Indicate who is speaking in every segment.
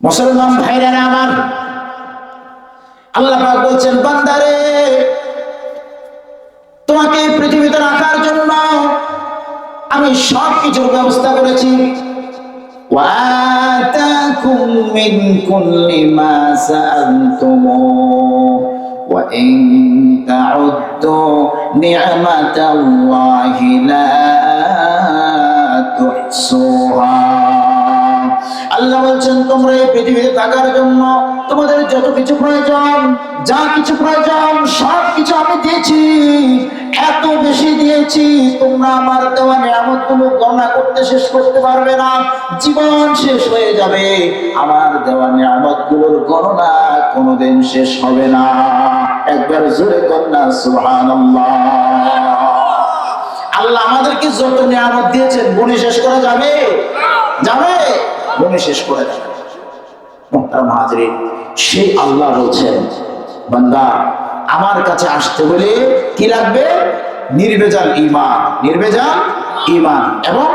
Speaker 1: মুসলমান ভাইরা আমার, আল্লাহ পাক বলছেন, বান্দারে তোমাকে পৃথিবীতে রাখার জন্য আমি সবকিছুর ব্যবস্থা করেছি। وآتاكم من كل ما سألتموه وإن تعدوا نعمة الله لا تحصوها। আল্লাহ বলছেন, তোমরা এই পৃথিবীতে থাকার জন্য তোমাদের যত কিছু প্রয়োজন, যা কিছু প্রয়োজন সব কিছু আমি দিয়েছি, এত বেশি দিয়েছি তোমরা আমার দেওয়া নিয়ামতগুলো গণনা করতে শেষ করতে পারবে না, জীবন শেষ হয়ে যাবে, আমার দেওয়া নিয়ামতগুলোর গণনা কোনোদিন শেষ হবে না। একবার জোরে কন্যা সুবহানাল্লাহ। আল্লাহ আমাদেরকে যত নিয়ামত দিয়েছেন গুণে শেষ করা যাবে? যাবে? গুণে শেষ করে যাবে। মুহতারাম হাজিরিন, সেই আল্লাহ বলছেন, বান্দা আমার কাছে আসতে হলে কি লাগবে? নির্ভেজাল ঈমান, নির্ভেজাল ঈমান এবং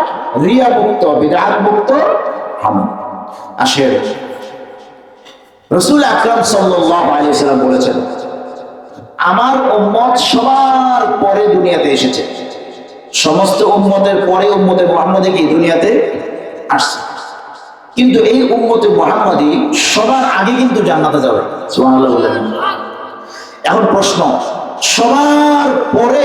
Speaker 1: রিয়া মুক্ত, বিদআত মুক্ত আমল। আসেন, রাসূল আকরাম সাল্লাল্লাহু আলাইহি ওয়াসাল্লাম বলেছেন, আমার উম্মত সবার পরে দুনিয়াতে এসেছে, সমস্ত উম্মতের পরে উম্মতে মুহাম্মদী কি দুনিয়াতে আসছে, কিন্তু এই উম্মতে মুহাম্মদী সবার আগে কিন্তু জান্নাতে যাবে। সুবহানাল্লাহ বলেন। এখন প্রশ্ন, সবার পরে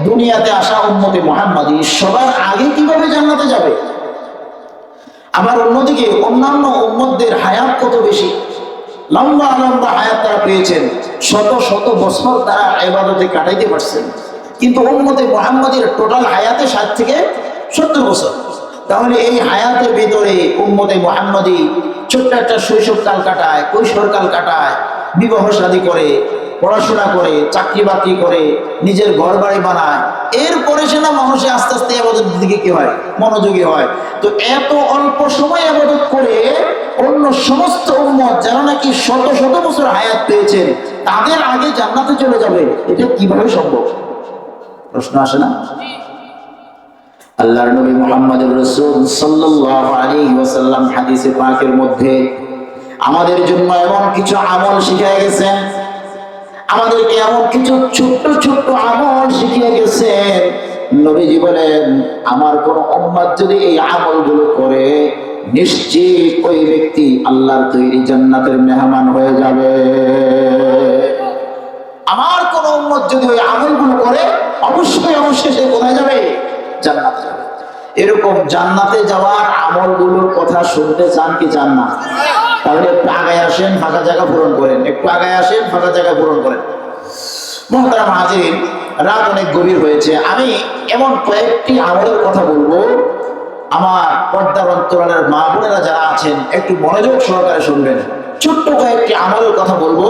Speaker 1: দুনিয়াতে আসা উম্মতে মুহাম্মদী সবার আগে কিভাবে জান্নাতে যাবে? আবার অন্যদিকে অন্যান্য উম্মতদের হায়াত কত বেশি, লম্বা লম্বা হায়াত তারা পেয়েছেন, শত শত বছর তারা ইবাদতে কাটাইতে পারছেন, কিন্তু উম্মতে মুহাম্মদীর টোটাল হায়াতে 60 থেকে 70 বছর। তাহলে এই হায়াতের ভিতরে উম্মতে মুহাম্মদী ছোট্ট একটা শৈশবকাল কাটায়, কৈশোরকাল কাটায়, বিবাহ শাদী করে, পড়াশোনা করে, চাকরি বাকরি করে, নিজের ঘর বাড়ি বানায়, এরপরে সে না মানুষে আস্তে আস্তে ইবাদতের দিকে কি হয়, মনোযোগী হয়। তো এত অল্প সময় ইবাদত করে অন্য সমস্ত উম্মত যারা নাকি শত শত বছর হায়াত পেয়েছেন তাদের আগে জান্নাতে চলে যাবে, এটা কিভাবে সম্ভব? প্রশ্ন আসে না? আল্লাহর নবী মুহাম্মদুর রাসূল সাল্লাল্লাহু আলাইহি ওয়াসাল্লাম হাদিসে পাকের মধ্যে আমাদের জন্য এমন কিছু আমল শিখিয়ে গেছেন, আমাদেরকে এমন কিছু ছোট্ট ছোট্ট আমল শিখিয়ে গেছেন। নবীজি বলেন, আমার কোন উম্মত যদি এই আমলগুলো করে নিশ্চিত ওই ব্যক্তি আল্লাহর তৈরি জান্নাতের মেহমান হয়ে যাবে। আমার কোন উম্মত যদি ওই আমলগুলো করে অবশ্যই অবশ্যই সে কোথায় যাবে? জান্নাতে যাবে। এরকম জান্নাতে যাওয়ার আমলগুলোর কথা শুনতে চান কি চান না? তাহলে একটু আগায় আসেন, ফাঁকা জায়গা পূরণ করেন, একটু আগায় আসেন, ফাঁকা জায়গা পূরণ করেন। মুহতারাম হাজিরিন, রাত অনেক গভীর হয়েছে, আমি এমন কয়েকটি আমলের কথা বলবো, আমার পর্দার অন্তরালের মা বোনেরা যারা আছেন একটু মনোযোগ সহকারে শুনবেন। ছোট্ট কয়েকটি আমলের কথা বলবো,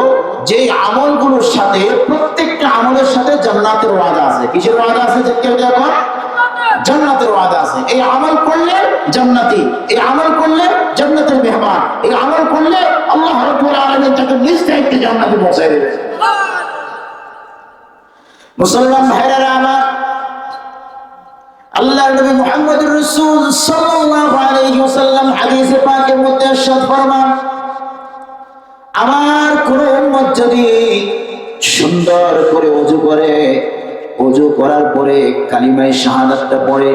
Speaker 1: যে আমলগুলোর সাথে, প্রত্যেকটা আমলের সাথে জান্নাতের ওয়াদা আছে। কিসের ওয়াদা আছে? যে কেউ দেখো জান্নাতের ওয়াদা আছে। এই আমল করলে জান্নাতি, এই আমল করলে জান্নাতের মেহমান, এই আমল করলে আল্লাহ রাব্বুল আলামিন তাকে নিজ দায়িত্বে জান্নাতে পৌঁছে দেবে। মুসলমান ভাইরা আমার, আল্লাহর নবী মুহাম্মদুর রাসূল সাল্লাল্লাহু আলাইহি ওয়াসাল্লাম হাদিসে পাকের মধ্যে ইরশাদ ফরমান, আমার কোন উম্মত যদি সুন্দর করে ওযু করে, ওযু করার পরে কালিমায়ে শাহাদাতটা পড়ে,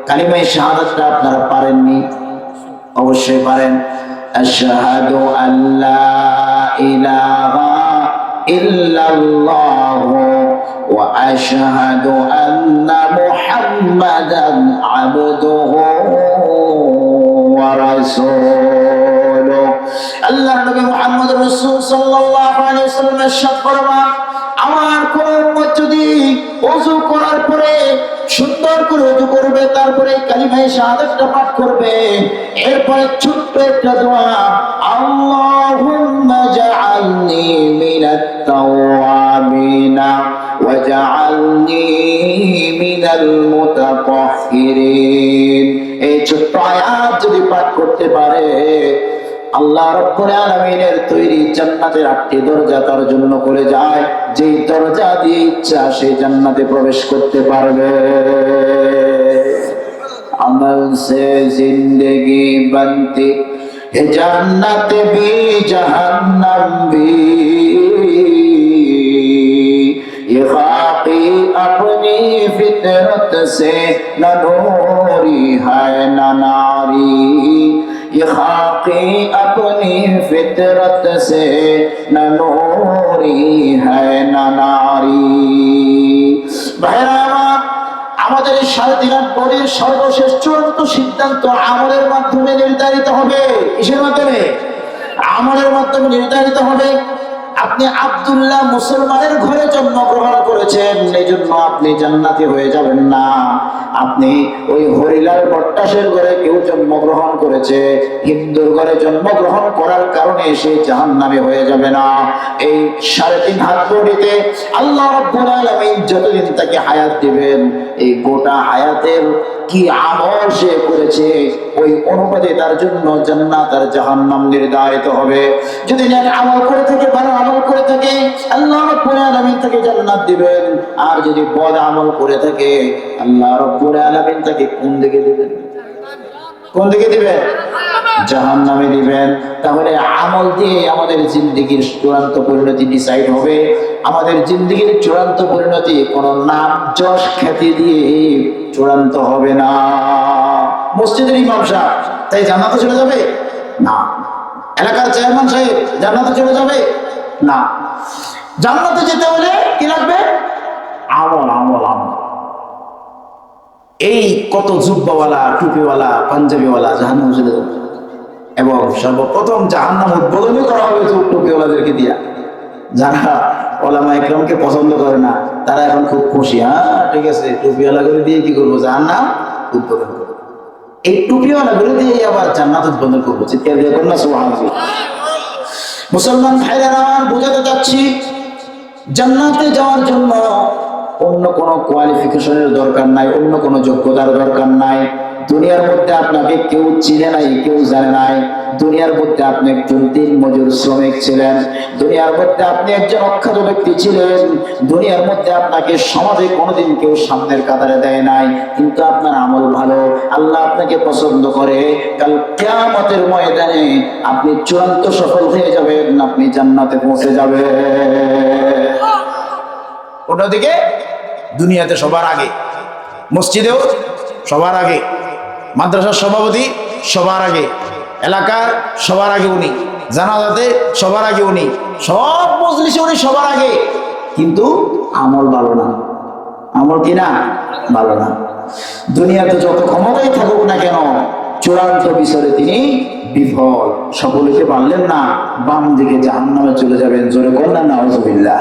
Speaker 1: কালিমায়ে শাহাদাতটা আপনারা পারেননি? অবশ্যই পারেন। আশহাদু আল্লা ইলাহা ইল্লাল্লাহু ওয়া আশহাদু আন্না মুহাম্মাদান আবদুহু ওয়া রাসূলুহু। আল্লাহর নবী মুহাম্মদুর রাসূল সাল্লাল্লাহু আলাইহি ওয়াসাল্লাম ইরশাদ ফরমান, আমার কোন উম্মত যদি ওযু করার পরে সুন্দর করে ওযু করবে, তারপরে কালিমায়ে শাহাদাতটা পাঠ করবে, এরপরে ছোট্ট একটা দোয়া, আল্লাহুম্মা জাআলনি মিনাত তাওয়াবিনা ওয়া জাআলনি মিনাল মুতাতাহহিরিন, এই ছোট্ট আয়াত যদি পাঠ করতে পারে, আল্লাহ রাব্বুল আলামিনের তৈরি জান্নাতের 8টি দরজা তার জন্য করে যায়, যেই দরজা দিয়ে ইচ্ছা সেই জান্নাতে প্রবেশ করতে পারবে। আমল সে জিন্দেগি বনতি जन्नत भी जहन्नम भी ये खाकी अपनी फितरत से न नूरी है न नारी ये खाकी अपनी फितरत से न नूरी है न नारी। भाइরা আমাদের এই সাড়ে তিন হাত বডির সর্বশেষ চূড়ান্ত সিদ্ধান্ত আমলের মাধ্যমে নির্ধারিত হবে। কিসের মাধ্যমে? আমলের মাধ্যমে নির্ধারিত হবে। আপনি আব্দুল্লাহ মুসলমানের ঘরে জন্মগ্রহণ করেছেন, এই জন্য আপনি জান্নাতি হয়ে যাবেন না। আপনি ওই হরিলাল বট্টাসের ঘরে কেউ জন্মগ্রহণ করেছে, হিন্দুর ঘরে জন্মগ্রহণ করার কারণে সে জাহান্নামী হয়ে যাবে না। এই সাড়ে তিন হাত বডিতে আল্লাহ রাব্বুল আলামিন যতদিন তাকে হায়াত দিবেন, এই গোটা হায়াতের কি আমল সে করেছে ওই অনুপাতে তার জন্য জান্নাত আর জাহান্নাম নির্ধারিত হবে। যদি নেক আমল করে থাকে, ভালো আমল করে থাকে, আল্লাহ রাব্বুল আলামিন তাকে জান্নাত দিবেন। আর যদি বদ আমল করে থাকে, আল্লাহ রাব্বুল আলামিন তাকে কোন দিকে দিবেন? কোন দিকে দিবেন? জাহান্নামে দিবেন। তাহলে আমল দিয়ে আমাদের জিন্দেগির চূড়ান্ত পরিণতি ডিসাইড হবে। আমাদের জিন্দেগির চূড়ান্ত পরিণতি কোন নাম যশ খ্যাতি দিয়ে চূড়ান্ত হবে না। মসজিদের ইমাম সাহেব তাই জান্নাতে চলে যাবে না? এলাকার চেয়ারম্যান সাহেব জান্নাতে চলে যাবে না? জান্নাতে যেতে হলে কি লাগবে? আমল, আমল, আমল। এই কত জুব্বাওয়ালা, টুপিওয়ালা, পাঞ্জাবিওয়ালা জাহান্নামে চলে যাবে, এবং সর্বপ্রথম জাহান্নাম উদ্বোধনই করা হবে টুপিওয়ালাদেরকে দিয়া। যারা ওলামা ইকরামকে পছন্দ করে না তারা এখন খুব খুশি। হ্যাঁ ঠিক আছে, টুপিওয়ালাগুলো দিয়ে কি করবো? জাহান্নাম উদ্বোধন করবো। এই টুপিওয়ালাগুলো দিয়ে আবার জান্নাত উদ্বোধন করবো। চিৎকার দিয়ে বলুন না সুবহানাল্লাহ। মুসলমান ভাইরা আমার, বোঝাতে চাচ্ছি জান্নাতে যাওয়ার জন্য অন্য কোনো কোয়ালিফিকেশনের দরকার নাই, অন্য কোনো যোগ্যতার দরকার নাই। দুনিয়ার মধ্যে আপনাকে কেউ চিনে নাই, কেউ জানে নাই। দুনিয়ার মধ্যে আপনি একজন দিন মজুর শ্রমিক ছিলেন, দুনিয়ার মধ্যে আপনি একজন অখ্যাত ব্যক্তি ছিলেন, দুনিয়ার মধ্যে আপনাকে সমাজে কোনোদিন কেউ সামনের কাতারে দেয় নাই, কিন্তু আপনার আমল ভালো, আল্লাহ আপনাকে পছন্দ করে। কাল কিয়ামতের ময়দানে আপনি চূড়ান্ত সফল হয়ে যাবেন, আপনি জান্নাতে পৌঁছে যাবেন। অন্যদিকে দুনিয়াতে সবার আগে, মসজিদেও সবার আগে, মাদ্রাসার সভাপতি সবার আগে, এলাকার সবার আগে উনি, জানাজাতে সবার আগে উনি, সব মজলিসে উনি সবার আগে, কিন্তু আমল ভালো না। আমল কি না? ভালো না। দুনিয়াতে যত ক্ষমতাই থাকুক না কেন, চূড়ান্ত বিচারে তিনি বিফল। সকলকে পারলেন না, বাম দিকে জাহান্নামে চলে যাবেন। জোরে বলেন না নাউজুবিল্লাহ।